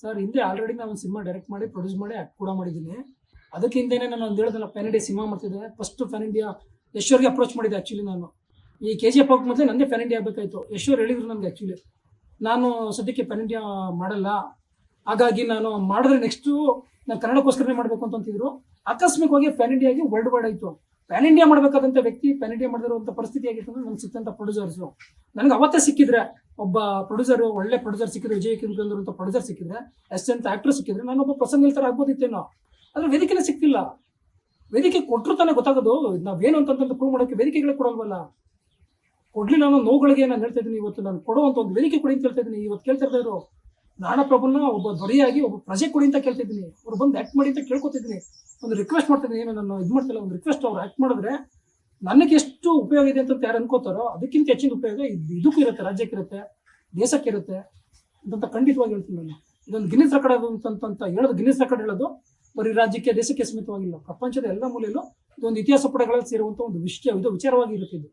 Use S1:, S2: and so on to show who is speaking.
S1: Sir ಹಿಂದೆ already ನಾನು cinema direct ಮಾಡಿ ಪ್ರೊಡ್ಯೂಸ್ ಮಾಡಿ ಆಕ್ಟ್ ಕೂಡ ಮಾಡಿದ್ದೀನಿ. ಅದಕ್ಕೆ ಹಿಂದೆನೇ ನಾನು ಒಂದು ಹೇಳಿದ್ನಲ್ಲ ಪ್ಯಾನ್ ಇಂಡಿಯಾ ಸಿನಿಮಾ ಮಾಡ್ತಿದ್ದೆ. ಫಸ್ಟ್ ಪ್ಯಾನ್ ಇಂಡಿಯಾ ಯಶ್ವರ್ಗೆ ಅಪ್ರೋಚ್ ಮಾಡಿದ್ದೆ ಆ್ಯಕ್ಚುಲಿ. ನಾನು ಈ KGF ಹೋಗಿ ಮೊದಲೇ ನಂದೇ ಪ್ಯಾನ್ ಇಂಡಿಯಾ ಆಗಬೇಕಾಯ್ತು. ಯಶ್ವರ್ ಹೇಳಿದ್ರು ನನಗೆ ಆ್ಯಕ್ಚುಲಿ ನಾನು ಸದ್ಯಕ್ಕೆ ಪ್ಯಾನ್ ಇಂಡಿಯಾ ಮಾಡಲ್ಲ, ಹಾಗಾಗಿ ನಾನು ಮಾಡಿದ್ರೆ ನೆಕ್ಸ್ಟು ನಾನು ಕನ್ನಡಕ್ಕೋಸ್ಕರನೇ ಮಾಡಬೇಕು ಅಂತಂತಿದ್ರು. ಆಕಸ್ಮಿಕವಾಗಿ ಪ್ಯಾನ್ ಇಂಡಿಯಾ ಆಗಿ ವರ್ಲ್ಡ್ ವೈಡ್ ಆಯಿತು. ಪ್ಯಾನ್ ಇಂಡಿಯಾ ಮಾಡಬೇಕಾದಂಥ ವ್ಯಕ್ತಿ ಪ್ಯಾನ್ ಇಂಡಿಯಾ ಮಾಡಿರುವಂಥ ಪರಿಸ್ಥಿತಿ ಆಗಿತ್ತು ಅಂದ್ರೆ ನನಗೆ ಸಿಕ್ಕಂಥ ಪ್ರೊಡ್ಯೂಸರ್ಸು ನನಗೆ ಅವತ್ತೇ ಸಿಕ್ಕಿದ್ರೆ, ಒಬ್ಬ ಪ್ರೊಡ್ಯೂಸರ್ ಒಳ್ಳೆ ಪ್ರೊಡ್ಯೂಸರ್ ಸಿಕ್ಕಿದ್ರೆ, ವಿಜಯ್ ಕಿಂಕಂದ್ರ ಅಂತ ಪ್ರೊಡ್ಯೂಸರ್ ಸಿಕ್ಕಿದ್ರೆ, ಅಂತ ಆಕ್ಟರ್ ಸಿಕ್ಕಿದ್ರೆ ನಾನೊಬ್ಬ ಪ್ರಸಂಗ ಥರ ಆಗ್ಬೋದಿತ್ತೇನೋ. ಆದರೆ ವೇದಿಕೆನೇ ಸಿಕ್ತಿಲ್ಲ. ವೇದಿಕೆ ಕೊಟ್ಟರು ತಾನೇ ಗೊತ್ತಾಗೋದು ನಾವೇನು ಅಂತಂತ ಪ್ರೂವ್ ಮಾಡೋಕ್ಕೆ. ವೇದಿಕೆಗಳೇ ಕೊಡಲ್ವಲ್ಲ. ಕೊಡ್ಲಿಲ್ಲ ಅನ್ನೋ ನೋವುಗಳಿಗೆ ನಾನು ಹೇಳ್ತಾ ಇದ್ದೀನಿ. ಇವತ್ತು ನಾನು ಕೊಡುವಂಥ ಒಂದು ವೇದಿಕೆ ಕೊಡಿ ಅಂತ ಹೇಳ್ತಾ ಇದ್ದೀನಿ. ಇವತ್ತು ಕೇಳ್ತಾ ಇರೋರು ನಾಡಪ್ರಭುನ ಒಬ್ಬ ದೊರೆಯಾಗಿ ಒಬ್ಬ ಪ್ರಜೆ ಕೊಡಿ ಅಂತ ಕೇಳ್ತಾ ಇದ್ದೀನಿ. ಅವ್ರು ಬಂದು ಆ್ಯಕ್ಟ್ ಮಾಡಿ ಅಂತ ಕೇಳ್ಕೊತಿದ್ದೀನಿ. ಒಂದು ರಿಕ್ವೆಸ್ಟ್ ಮಾಡ್ತಿದ್ದೀನಿ. ಏನು ನಾನು ಇದು ಮಾಡ್ತಿಲ್ಲ, ಒಂದು ರಿಕ್ವೆಸ್ಟ್. ಅವ್ರು ಆ್ಯಕ್ಟ್ ಮಾಡಿದ್ರೆ ನನಗೆ ಎಷ್ಟು ಉಪಯೋಗ ಇದೆ ಅಂತ ಯಾರು ಅನ್ಕೋತಾರೋ ಅದಕ್ಕಿಂತ ಹೆಚ್ಚಿನ ಉಪಯೋಗ ಇದಕ್ಕೂ ಇರುತ್ತೆ, ರಾಜ್ಯಕ್ಕಿರುತ್ತೆ, ದೇಶಕ್ಕಿರುತ್ತೆ ಅಂತ ಖಂಡಿತವಾಗಿ ಹೇಳ್ತೀನಿ ನಾನು. ಇದೊಂದು ಗಿನ್ನಿಸ್ ರೆಕಾರ್ಡ್ ಅಂತ ಹೇಳೋದು, ಗಿನ್ನಿಸ್ ರೆಕಾರ್ಡ್ ಹೇಳೋದು ಬರೀ ರಾಜ್ಯಕ್ಕೆ ದೇಶಕ್ಕೆ ಸೀಮಿತವಾಗಿಲ್ಲ, ಪ್ರಪಂಚದ ಎಲ್ಲ ಮೂಲೆಯಲ್ಲೂ ಇದೊಂದು ಇತಿಹಾಸ ಪುಟಗಳಲ್ಲಿ ಸೇರುವಂಥ ಒಂದು ವಿಷಯ, ಇದು ವಿಚಾರವಾಗಿ ಇರುತ್ತೆ ಇದು.